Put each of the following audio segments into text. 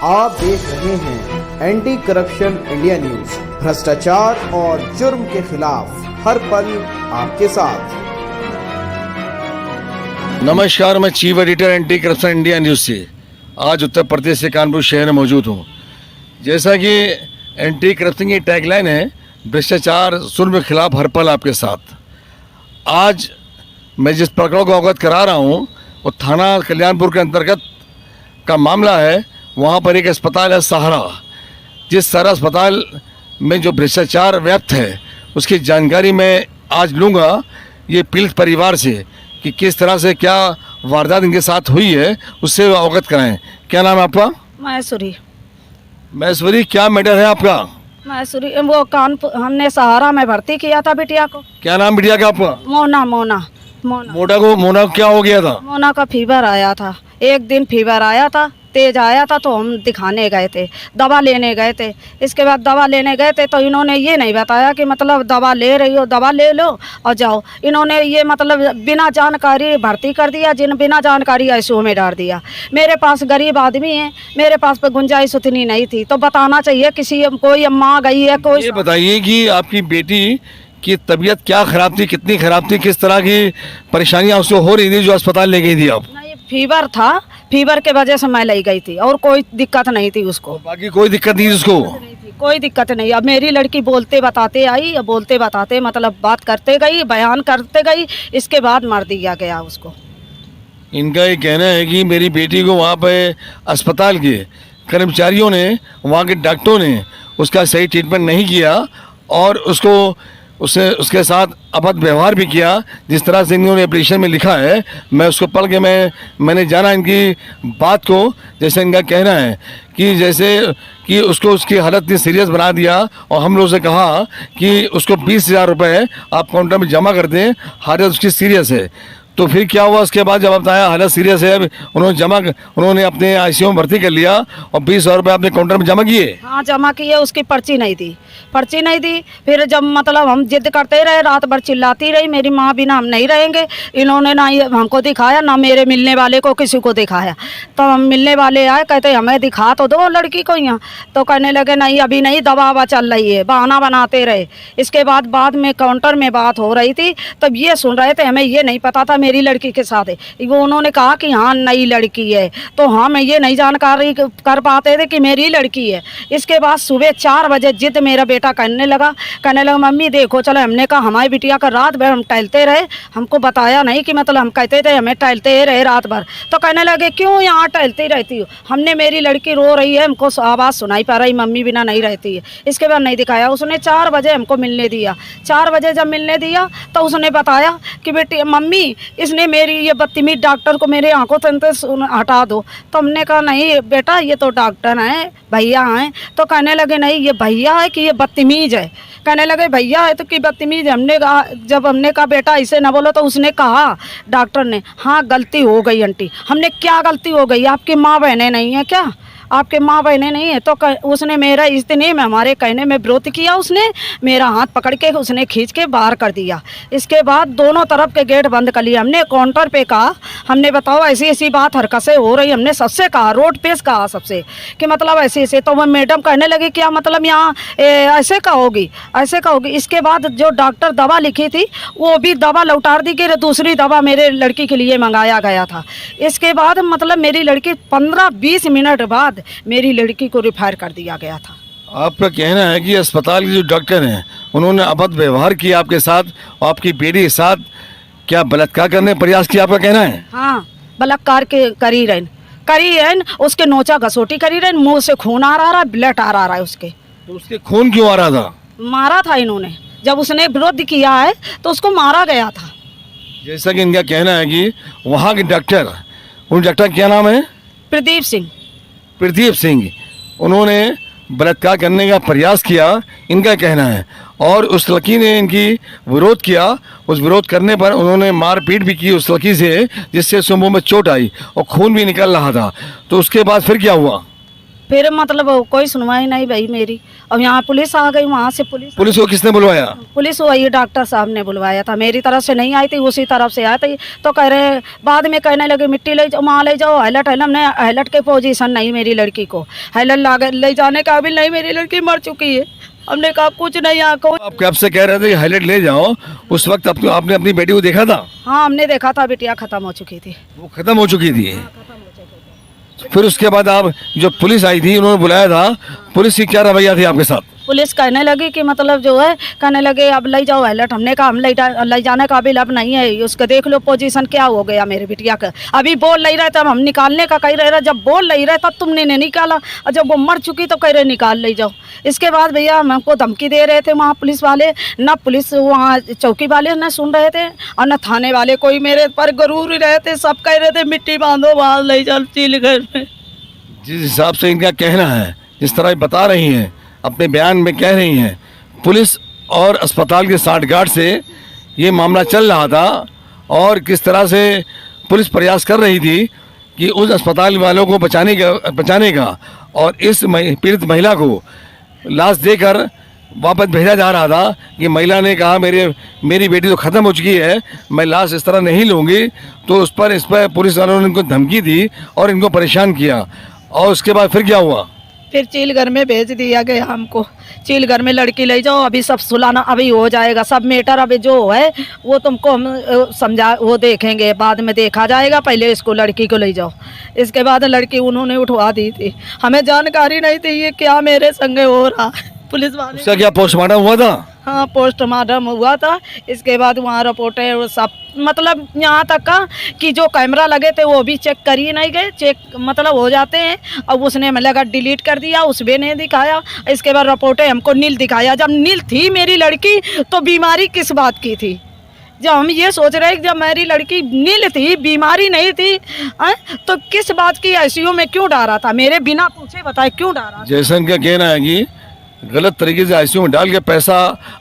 आप देख रहे हैं एंटी करप्शन इंडिया न्यूज, भ्रष्टाचार और जुर्म के खिलाफ हर पल आपके साथ। नमस्कार, मैं chief editor anti corruption India news से आज उत्तर प्रदेश के कानपुर शहर में मौजूद हूँ। जैसा कि एंटी करप्शन की टैगलाइन है, भ्रष्टाचार जुर्म के खिलाफ हर पल आपके साथ। आज मैं जिस प्रकरण को अवगत करा रहा हूँ वो थाना कल्याणपुर के अंतर्गत का मामला है। वहाँ पर एक अस्पताल है सहारा, जिस सहारा अस्पताल में जो भ्रष्टाचार व्याप्त है उसकी जानकारी मैं आज लूँगा ये पीड़ित परिवार से कि किस तरह से क्या वारदात इनके साथ हुई है, उससे अवगत कराएं। क्या नाम है आपका? मैसूरी। मैसूरी, क्या मैटर है आपका? मैसूरी वो कानपुर हमने सहारा में भर्ती किया था बिटिया को। क्या नाम बिटिया का आपका? मोना। मोना मोना को क्या हो गया था? मोना का फीवर आया था, एक दिन फीवर आया था, तेज आया था, तो हम दिखाने गए थे, दवा लेने गए थे। इसके बाद दवा लेने गए थे तो इन्होंने ये नहीं बताया कि मतलब दवा ले रही हो, दवा ले लो और जाओ। इन्होंने ये मतलब बिना जानकारी भर्ती कर दिया, बिना जानकारी आईसीयू में डाल दिया। मेरे पास गरीब आदमी है, मेरे पास पे गुंजाइश उतनी नहीं थी, तो बताना चाहिए किसी, कोई अम्मा गई है कोई। ये बताइए कि आपकी बेटी की तबीयत क्या खराब थी, कितनी खराब थी, किस तरह की परेशानियां उसको हो रही थी जो अस्पताल ले गई थी आप? नहीं, फीवर था, फीवर के वजह से मैं ले गई थी और कोई दिक्कत नहीं थी उसको। बाकी कोई दिक्कत नहीं थी उसको? कोई दिक्कत नहीं। अब मेरी लड़की बोलते बताते आई, बोलते बताते मतलब बात करते गई, बयान करते गई, इसके बाद मार दिया गया उसको। इनका ये कहना है कि मेरी बेटी को वहाँ पे अस्पताल के कर्मचारियों ने, वहाँ के डॉक्टरों ने उसका सही ट्रीटमेंट नहीं किया और उसके साथ अभद्र व्यवहार भी किया। जिस तरह से इन्होंने एप्लीकेशन में लिखा है, मैं उसको पढ़ के मैंने जाना इनकी बात को। जैसे इनका कहना है कि जैसे कि उसको उसकी हालत इतनी सीरियस बना दिया और हम लोगों से कहा कि उसको 20,000 रुपये आप काउंटर में जमा कर दें, हालत उसकी सीरियस है। तो फिर क्या हुआ? उसके बाद जब बताया हालत सीरियस है, उन्होंने अपने आईसीयू में भर्ती कर लिया और 20,000 रुपये अपने काउंटर में जमा किए। हाँ, जमा किए। उसकी पर्ची नहीं दी। फिर जब मतलब हम जिद करते रहे, रात भर चिल्लाती रही, मेरी माँ बिना हम नहीं रहेंगे। इन्होंने ना हमको दिखाया, ना मेरे मिलने वाले को किसी को दिखाया। तो हम मिलने वाले आए, कहते हमें दिखा तो दो लड़की को यहाँ। तो कहने लगे नहीं, अभी नहीं, दवा चल रही है, बहाना बनाते रहे। इसके बाद में काउंटर में बात हो रही थी, तब ये सुन रहे थे, हमें ये नहीं पता था मेरी लड़की के साथ है। वो उन्होंने कहा कि हाँ नई लड़की है, तो हम ये नहीं जानकारी कर पाते थे कि मेरी लड़की है। इसके बाद सुबह 4 बजे जिद मेरा बेटा कहने लगा मम्मी देखो चलो। हमने कहा हमारी बिटिया का रात भर हम टहलते रहे, हमको बताया नहीं कि मतलब हम कहते थे हमें टहलते रहे रात भर। तो कहने लगे क्यों यहाँ टहलती रहती हो? हमने मेरी लड़की रो रही है, हमको आवाज़ सुनाई पा रही, मम्मी बिना नहीं रहती है। इसके बाद नहीं दिखाया। उसने 4 बजे हमको मिलने दिया। 4 बजे जब मिलने दिया तो उसने बताया कि बेटी मम्मी इसने मेरी ये बदतमीज डॉक्टर को मेरे आंखों से हटा दो। तो हमने कहा नहीं बेटा, ये तो डॉक्टर हैं, भैया हैं। तो कहने लगे नहीं, ये भैया है कि ये बदतमीज है? कहने लगे भैया है तो कि बदतमीज। हमने कहा, जब हमने कहा बेटा इसे ना बोलो, तो उसने कहा डॉक्टर ने, हाँ गलती हो गई आंटी। हमने क्या गलती हो गई? आपकी माँ बहनें नहीं है क्या? आपके माँ बहनें नहीं है? तो उसने मेरा इतने में हमारे कहने में विरोध किया। उसने मेरा हाथ पकड़ के उसने खींच के बाहर कर दिया। इसके बाद दोनों तरफ के गेट बंद कर लिए। हमने काउंटर पे कहा, हमने बताओ ऐसी ऐसी बात हरकतें हो रही। हमने सबसे कहा, रोड पेश कहा सबसे कि मतलब ऐसे ऐसे। तो वह मैडम कहने लगी क्या मतलब यहाँ ऐसे कहोगी, ऐसे कहोगी। इसके बाद जो डॉक्टर दवा लिखी थी वो भी दवा लौटा दी कि दूसरी दवा मेरे लड़की के लिए मंगाया गया था। इसके बाद मतलब मेरी लड़की 15-20 मिनट बाद मेरी लड़की को रिफर कर दिया गया था। आपका कहना है कि अस्पताल के जो डॉक्टर हैं उन्होंने अभद्र व्यवहार किया आपके साथ और आपकी बेटी के साथ क्या बलात्कार करने का प्रयास किया, आपका कहना है? हाँ, बलात्कार के करी रहन, उसके नोचा घसोटी करी रहन, मुंह से खून आ रहा है, ब्लड आ रहा है उसके। तो उसके खून क्यों आ रहा था? मारा था इन्होंने, जब उसने विरोध किया है तो उसको मारा गया था। जैसा कि इनका कहना है कि वहाँ के डॉक्टर, उन डॉक्टर क्या नाम है? प्रदीप सिंह, उन्होंने बलात्कार करने का प्रयास किया, इनका कहना है। और उस लड़की ने इनकी विरोध किया। उस विरोध करने पर उन्होंने मारपीट भी की उस लड़की से, जिससे उसके मुंह में चोट आई और खून भी निकल रहा था। तो उसके बाद फिर क्या हुआ? फिर मतलब कोई सुनवाई नहीं भाई मेरी। अब यहाँ पुलिस आ गई, वहाँ से पुलिस को किसने बुलवाया? पुलिस वही डॉक्टर साहब ने बुलवाया था, मेरी तरफ से नहीं आई थी, उसी तरफ से आई थी। तो कह रहे बाद में कहने लगे मिट्टी ले जाओ, वहाँ ले जाओ, हाईलाइट है। हमने हाईलाइट के पोजीशन नहीं मेरी लड़की को, हाईलाइट ले जाने का काबिल नहीं, मेरी लड़की मर चुकी है। हमने कहा कुछ नहीं यहाँ को। आप कब से कह रहे थे कि हाईलाइट ले जाओ, उस वक्त आपने अपनी बेटी को देखा था? हाँ हमने देखा था, बिटिया खत्म हो चुकी थी। वो खत्म हो चुकी थी। फिर उसके बाद आप जो पुलिस आई थी, उन्होंने बुलाया था, पुलिस की क्या रवैया थी आपके साथ? पुलिस कहने लगी कि मतलब जो है, कहने लगे अब ले जाओ हाईलाइट। हमने कहा हम ले जाने काबिल अब नहीं है, उसका देख लो पोजीशन क्या हो गया मेरे बिटिया का। अभी बोल नहीं रहे थे, हम निकालने का कह रहे, जब बोल नहीं रहे तब तुमने नहीं निकाला, और जब वो मर चुकी तो कह रहे निकाल ले जाओ। इसके बाद भैया हमको धमकी दे रहे थे वहाँ पुलिस वाले, न पुलिस वहाँ चौकी वाले न सुन रहे थे और न थाने वाले, कोई मेरे पर गरूर रहे थे। सब कह रहे थे मिट्टी बांधो, वहाँ ले जाओ चिलघर में। जिस हिसाब से इनका कहना है, जिस तरह बता रही हैं, अपने बयान में कह रही हैं, पुलिस और अस्पताल के साठगांठ से ये मामला चल रहा था और किस तरह से पुलिस प्रयास कर रही थी कि उस अस्पताल वालों को बचाने का और इस पीड़ित महिला को लाश देकर वापस भेजा जा रहा था कि महिला ने कहा मेरी बेटी तो ख़त्म हो चुकी है, मैं लाश इस तरह नहीं लूँगी। तो इस पर पुलिस वालों ने इनको धमकी दी और इनको परेशान किया। और उसके बाद फिर क्या हुआ? फिर चिलघर में भेज दिया गया हमको, चिलघर में लड़की ले जाओ, अभी सब सुलाना अभी हो जाएगा, सब मैटर अभी जो है वो तुमको हम समझा, वो देखेंगे, बाद में देखा जाएगा, पहले इसको लड़की को ले जाओ। इसके बाद लड़की उन्होंने उठवा दी थी, हमें जानकारी नहीं थी ये क्या मेरे संगे हो रहा है। पुलिस वाले उसका क्या पोस्टमार्टम हुआ था? हाँ पोस्टमार्टम हुआ था। इसके बाद वहाँ रिपोर्टें और सब, मतलब यहाँ तक का कि जो कैमरा लगे थे वो भी चेक करिए नहीं गए, चेक मतलब हो जाते हैं। अब उसने लगा डिलीट कर दिया, उसमें नहीं दिखाया। इसके बाद रिपोर्टें हमको नील दिखाया। जब नील थी मेरी लड़की तो बीमारी किस बात की थी? जब हम ये सोच रहे हैं कि जब मेरी लड़की नील थी, बीमारी नहीं थी, तो किस बात की आईसीयू में क्यों डाला था? मेरे बिना पूछे बताए क्यों डाला? जैसा इनका कहना है कि गलत तरीके से आईसीयू में डाल के पैसा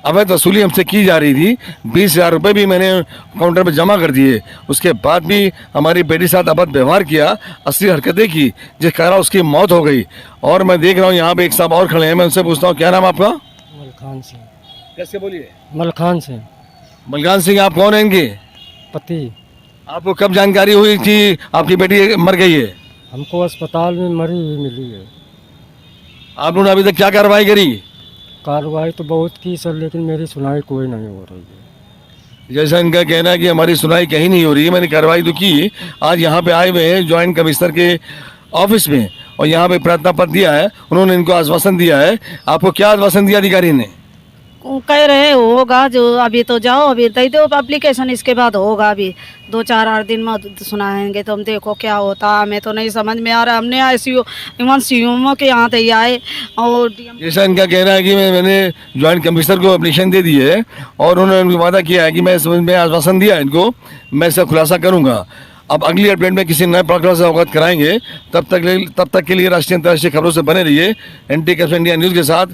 अवैध वसूली हमसे की जा रही थी। 20,000 रुपये भी मैंने काउंटर पे जमा कर दिए, उसके बाद भी हमारी बेटी साथ अभद्र व्यवहार किया, असली हरकतें की, जिस कारण उसकी मौत हो गई। और मैं देख रहा हूँ यहाँ पे एक साहब और खड़े हैं, मैं उनसे पूछता हूँ क्या नाम आपका? मलखान सिंह। कैसे बोलिए? मलखान सिंह। मलखान सिंह, आप कौन हैं इनके पति। आपको कब जानकारी हुई थी आपकी बेटी मर गई है? हमको अस्पताल में मरी हुई मिली है। आप लोगों ने अभी तक क्या कार्रवाई करी? कार्रवाई तो बहुत की सर, लेकिन मेरी सुनाई कोई नहीं हो रही है। जैसा इनका कहना है कि हमारी सुनाई कहीं नहीं हो रही है, मैंने कार्रवाई तो की। आज यहाँ पे आए हुए हैं ज्वाइंट कमिश्नर के ऑफिस में और यहाँ पे प्रार्थना पत्र दिया है, उन्होंने इनको आश्वासन दिया है। आपको क्या आश्वासन दिया अधिकारी ने? कह रहे होगा जो अभी तो जाओ, अभी दे दो एप्लीकेशन, इसके बाद होगा, अभी 2-4 दिन में सुनाएंगे। तो हम देखो क्या होता, हमें तो नहीं समझ में आ रहा। हमने सीएमओ के यहाँ तक आए और जैसा इनका कहना है कि मैंने ज्वाइंट कमिश्नर को एप्लीकेशन दे दी है और उन्होंने वादा किया है कि मैं समझ में आश्वासन दिया है इनको, मैं इसका खुलासा करूँगा। अब अगली अपडेट में किसी नए प्रकरण से अवगत कराएंगे। तब तक के लिए राष्ट्रीय अंतर्राष्ट्रीय खबरों से बने रहिए एंटी करप्शन इंडिया न्यूज़ के साथ।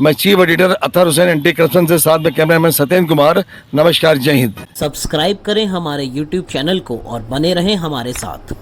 मैं chief editor Athar Hussain, anti corruption से, साथ में कैमरामैन सत्येंद्र कुमार। नमस्कार, जय हिंद। सब्सक्राइब करें हमारे YouTube चैनल को और बने रहें हमारे साथ।